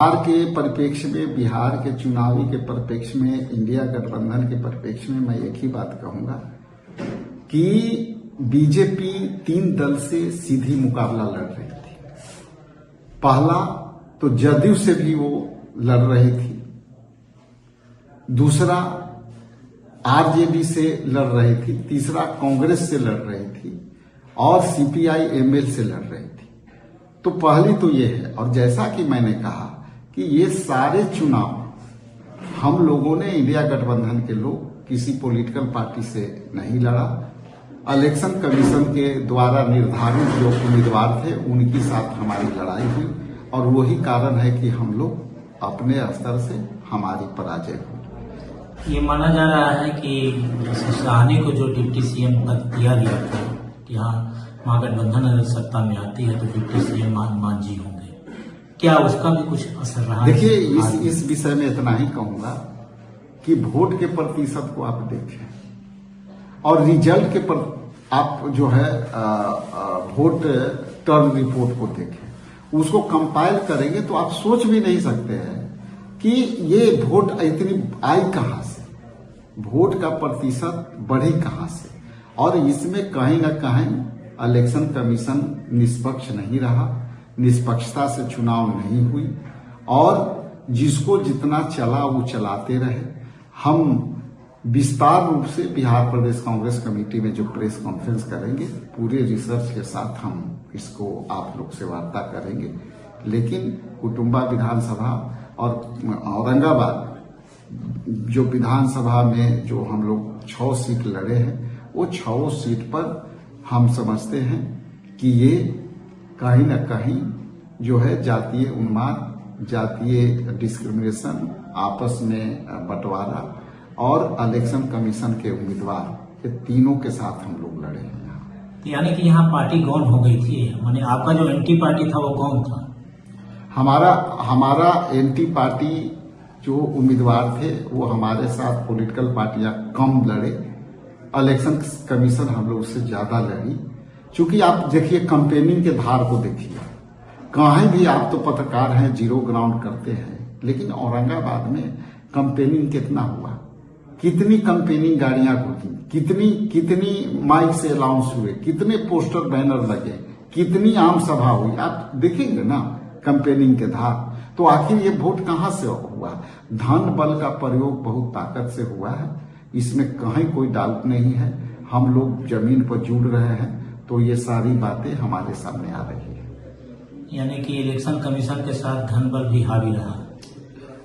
बिहार के परिप्रेक्ष्य में, बिहार के चुनावी के परिप्रेक्ष्य में, इंडिया गठबंधन के परिप्रेक्ष्य में मैं एक ही बात कहूंगा कि बीजेपी 3 दल से सीधी मुकाबला लड़ रही थी। पहला तो जदयू से भी वो लड़ रही थी, दूसरा आरजेडी से लड़ रही थी, तीसरा कांग्रेस से लड़ रही थी और सीपीआई एमएल से लड़ रही थी। तो पहली तो ये है। और जैसा कि मैंने कहा कि ये सारे चुनाव हम लोगों ने, इंडिया गठबंधन के लोग, किसी पॉलिटिकल पार्टी से नहीं लड़ा। इलेक्शन कमीशन के द्वारा निर्धारित जो उम्मीदवार थे उनके साथ हमारी लड़ाई हुई और वही कारण है कि हम लोग अपने स्तर से हमारी पराजय हुई। ये माना जा रहा है कि साहनी को जो डिप्टी सीएम पद दिया गया था, यहाँ महागठबंधन अगर सत्ता में आती है तो डिप्टी सीएम मांझी होंगे, क्या उसका भी कुछ असर रहा? देखिए, इस विषय में इतना ही कहूंगा कि वोट के प्रतिशत को आप देखें और रिजल्ट के पर आप जो है वोट टर्न रिपोर्ट को देखें, उसको कंपाइल करेंगे तो आप सोच भी नहीं सकते हैं कि ये वोट इतनी आई कहां से, वोट का प्रतिशत बढ़ी कहां से। और इसमें कहीं ना कहीं इलेक्शन कमीशन निष्पक्ष नहीं रहा, निष्पक्षता से चुनाव नहीं हुई और जिसको जितना चला वो चलाते रहे। हम विस्तार रूप से बिहार प्रदेश कांग्रेस कमेटी में जो प्रेस कॉन्फ्रेंस करेंगे, पूरे रिसर्च के साथ हम इसको आप लोग से वार्ता करेंगे। लेकिन कुटुंबा विधानसभा और औरंगाबाद जो विधानसभा में जो हम लोग 6 सीट लड़े हैं, वो 6 सीट पर हम समझते हैं कि ये कहीं न कहीं जो है जातीय उन्माद, जातीय डिस्क्रिमिनेशन, आपस में बंटवारा और इलेक्शन कमीशन के उम्मीदवार, ये तीनों के साथ हम लोग लड़े हैं यहाँ। यानी कि यहाँ पार्टी गौन हो गई थी, माने आपका जो एंटी पार्टी था वो कौन था? हमारा एंटी पार्टी जो उम्मीदवार थे वो हमारे साथ पॉलिटिकल पार्टियां कम लड़े, इलेक्शन कमीशन हम लोग उससे ज्यादा लड़ी। चूंकि आप देखिए कंपेनिंग के धार को देखिए, कहीं भी आप तो पत्रकार हैं, जीरो ग्राउंड करते हैं, लेकिन औरंगाबाद में कंपेनिंग कितना हुआ, कितनी कंपेनिंग गाड़ियां घूमी, कितनी माइक से अनाउंस हुए, कितने पोस्टर बैनर लगे, कितनी आम सभा हुई, आप देखेंगे ना कंपेनिंग के धार। तो आखिर ये वोट कहां से हुआ? धन बल का प्रयोग बहुत ताकत से हुआ है, इसमें कहीं कोई डाउट नहीं है। हम लोग जमीन पर जुड़ रहे हैं तो ये सारी बातें हमारे सामने आ रही है। यानी कि इलेक्शन कमीशन के साथ धन बल भी हावी रहा?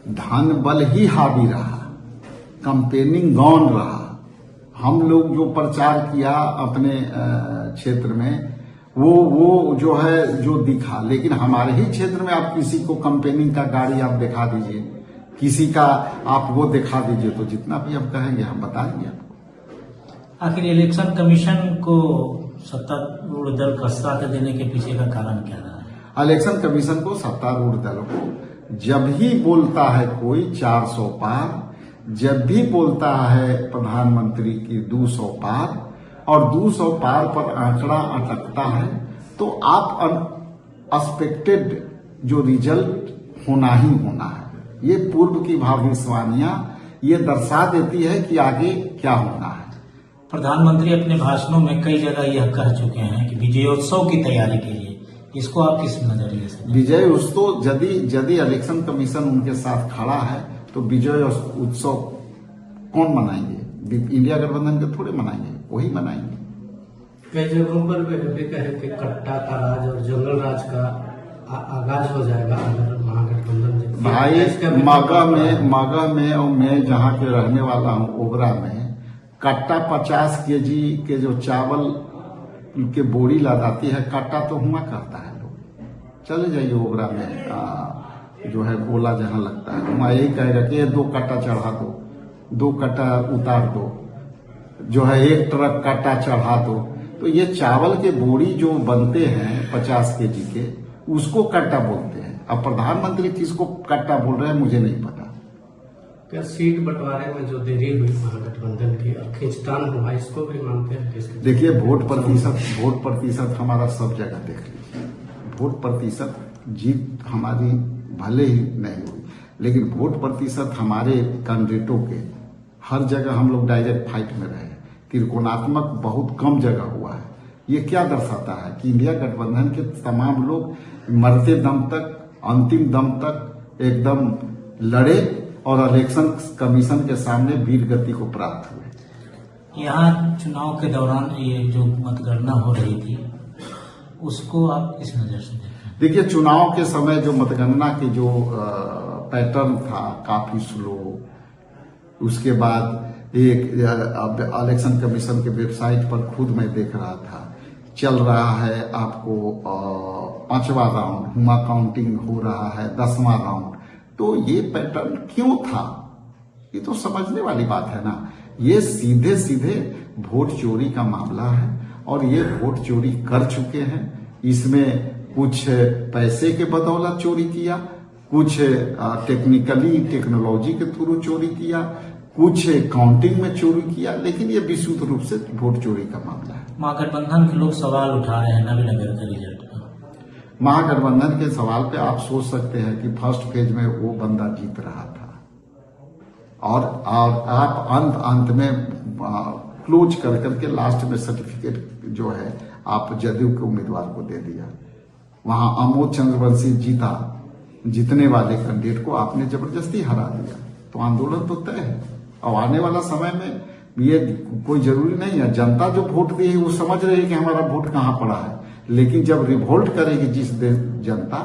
धन बल ही हावी रहा, कंपेनिंग गौन रहा। हम लोग जो प्रचार किया अपने क्षेत्र में वो जो है जो दिखा, लेकिन हमारे ही क्षेत्र में आप किसी को कंपेनिंग का गाड़ी आप दिखा दीजिए, किसी का आप वो दिखा दीजिए, तो जितना भी हम कहेंगे हम बताएंगे आपको। आखिर इलेक्शन कमीशन को सत्तारूढ़ दल का साथ देने के पीछे का कारण क्या रहा है? इलेक्शन कमीशन को, सत्तारूढ़ दल को जब ही बोलता है कोई 400 पार, जब भी बोलता है प्रधानमंत्री की 200 पार और 200 पार पर आंकड़ा अटकता है, तो आप अनएक्सपेक्टेड जो रिजल्ट होना ही होना है। ये पूर्व की भविष्यवाणियां ये दर्शा देती है कि आगे क्या होना है। प्रधानमंत्री अपने भाषणों में कई जगह यह कह चुके हैं कि विजयोत्सव की तैयारी के लिए, इसको आप किस नजरिए से? विजय उत्सव यदि इलेक्शन कमीशन उनके साथ खड़ा है तो विजय उत्सव कौन मनाएंगे? इंडिया गठबंधन के थोड़े मनाएंगे, वही मनाएंगे। कई जगहों पर भी कहे कि कट्टा का राज और जंगल राज का आगाज हो जाएगा अगर महागठबंधन। भाई मगह में और मैं जहाँ के रहने वाला हूँ, ओबरा में कट्टा 50 केजी के जो चावल के बोरी लादाती है, कट्टा तो हुआ करता है। लोग चले जाइए ओबरा में जो है गोला जहाँ लगता है, वहाँ यही कहेगा कि 2 कट्टा चढ़ा दो, 2 कट्टा उतार दो, जो है 1 ट्रक कट्टा चढ़ा दो। तो ये चावल के बोरी जो बनते हैं 50 केजी के, उसको कट्टा बोलते हैं। अब प्रधानमंत्री किसको कट्टा बोल रहे हैं मुझे नहीं पता। क्या सीट बंटवारे में जो देरी हुई महागठबंधन की और खींचतान हुआ, इसको भी मानते हैं? देखिए, वोट प्रतिशत हमारा सब जगह देख लीजिए, वोट प्रतिशत जीत हमारी भले ही नहीं हुई, लेकिन वोट प्रतिशत हमारे कैंडिडेटों के हर जगह हम लोग डायरेक्ट फाइट में रहे, त्रिकोणात्मक बहुत कम जगह हुआ है। ये क्या दर्शाता है कि इंडिया गठबंधन के तमाम लोग मरते दम तक, अंतिम दम तक एकदम लड़े और इलेक्शन कमीशन के सामने वीर गति को प्राप्त हुए। यहाँ चुनाव के दौरान ये जो मतगणना हो रही थी उसको आप किस नजर से देखते हैं? देखिए, चुनाव के समय जो मतगणना की जो पैटर्न था काफी स्लो। उसके बाद एक इलेक्शन कमीशन के वेबसाइट पर खुद मैं देख रहा था, चल रहा है आपको 5वां राउंड, हुआ काउंटिंग हो रहा है 10वां राउंड। तो ये पैटर्न क्यों था? ये तो समझने वाली बात है ना। ये सीधे सीधे वोट चोरी का मामला है और ये वोट चोरी कर चुके हैं। इसमें कुछ पैसे के बदौलत चोरी किया, कुछ टेक्नोलॉजी के थ्रू चोरी किया, कुछ काउंटिंग में चोरी किया, लेकिन ये विशुद्ध रूप से वोट चोरी का मामला है। महागठबंधन के लोग सवाल उठा रहे हैं नवीनगर के रिजल्ट पर। महागठबंधन के सवाल पे आप सोच सकते हैं कि फर्स्ट फेज में वो बंदा जीत रहा था और आप अंत में क्लोज कर करके लास्ट में सर्टिफिकेट जो है आप जदयू के उम्मीदवार को दे दिया। वहां अमोद चंद्रवंशी जीता, जीतने वाले कैंडिडेट को आपने जबरदस्ती हरा दिया। तो आंदोलन तो तय है और आने वाला समय में ये कोई जरूरी नहीं है। जनता जो वोट दी है वो समझ रही है कि हमारा वोट कहाँ पड़ा है, लेकिन जब रिवोल्ट करेगी जिस जनता,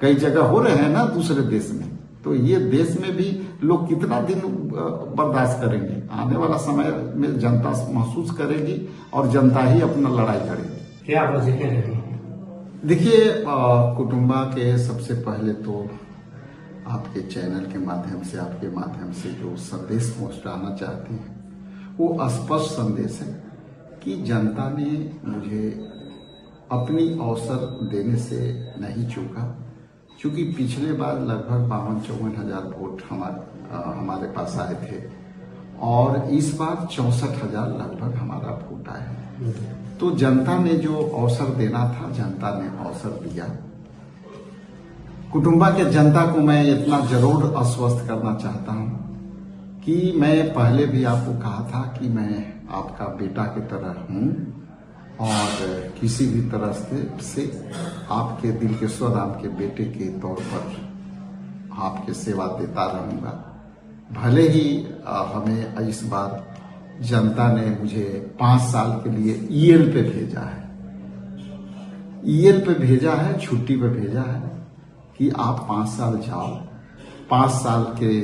कई जगह हो रहे हैं ना दूसरे देश में, तो ये देश में भी लोग कितना दिन बर्दाश्त करेंगे। आने वाला समय में जनता महसूस करेगी और जनता ही अपना लड़ाई लड़ेगी। क्या वजह रही? देखिए, कुटुंबा के सबसे पहले तो आपके चैनल के माध्यम से, आपके माध्यम से जो संदेश पहुंचाना चाहती हैं वो स्पष्ट संदेश है कि जनता ने मुझे अपनी अवसर देने से नहीं चूका। क्योंकि पिछले बार लगभग 52-54 हजार वोट हमारे पास आए थे और इस बार 64,000 लगभग हमारा वोट आया है। तो जनता ने जो अवसर देना था, जनता ने अवसर दिया। कुटुंबा के जनता को मैं इतना जरूर आश्वस्त करना चाहता हूं कि मैं पहले भी आपको कहा था कि मैं आपका बेटा की तरह हूं और किसी भी तरह से आपके दिल के स्वर, आपके बेटे के तौर पर आपके सेवा देता रहूंगा। भले ही हमें इस बार जनता ने मुझे 5 साल के लिए ईएल पे भेजा है, ईएल पे भेजा है, छुट्टी पे भेजा है कि आप 5 साल जाओ, 5 साल के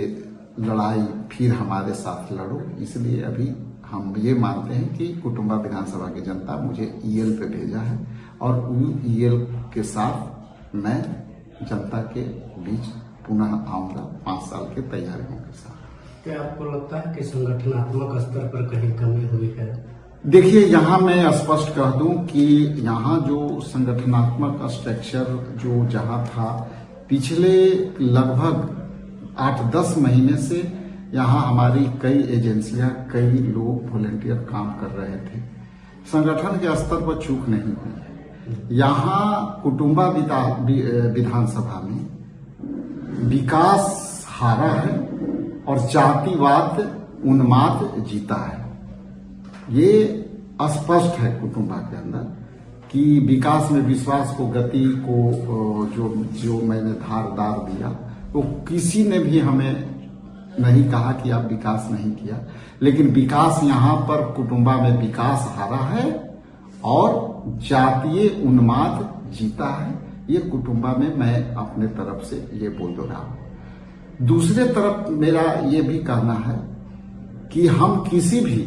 लड़ाई फिर हमारे साथ लड़ो। इसलिए अभी हम ये मानते हैं कि कुटुंबा विधानसभा की जनता मुझे ईएल पे भेजा है और ईएल के साथ मैं जनता के बीच पुनः आऊंगा 5 साल के तैयारियों के साथ। क्या आपको लगता है कि संगठनात्मक स्तर पर कहीं कमी हुई है? देखिए, यहाँ मैं स्पष्ट कह दूं कि यहाँ जो संगठनात्मक स्ट्रक्चर जो जहाँ था, पिछले लगभग 8-10 महीने से यहाँ हमारी कई एजेंसियां, कई लोग वॉलंटियर काम कर रहे थे। संगठन के स्तर पर चूक नहीं हुई है। यहाँ कुटुंबा विधानसभा में विकास हारा है और जातिवाद उन्माद जीता है। ये स्पष्ट है कुटुंबा के अंदर कि विकास में विश्वास को, गति को जो मैंने धारदार दिया, तो किसी ने भी हमें नहीं कहा कि आप विकास नहीं किया, लेकिन विकास यहाँ पर कुटुंबा में विकास हारा है और जातीय उन्माद जीता है। ये कुटुंबा में मैं अपने तरफ से ये बोल रहा हूं। दूसरे तरफ मेरा ये भी कहना है कि हम किसी भी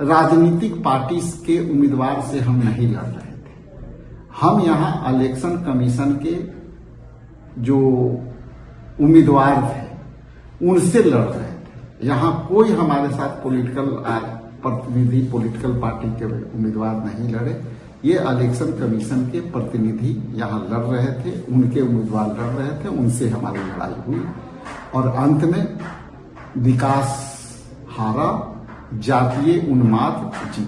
राजनीतिक पार्टी के उम्मीदवार से हम नहीं लड़ रहे थे। हम यहाँ इलेक्शन कमीशन के जो उम्मीदवार थे उनसे लड़ रहे थे। यहाँ कोई हमारे साथ पॉलिटिकल प्रतिनिधि, पॉलिटिकल पार्टी के उम्मीदवार नहीं लड़े। ये इलेक्शन कमीशन के प्रतिनिधि यहाँ लड़ रहे थे, उनके उम्मीदवार लड़ रहे थे, उनसे हमारी लड़ाई हुई और अंत में विकास हारा, जातीय उन्माद जीता।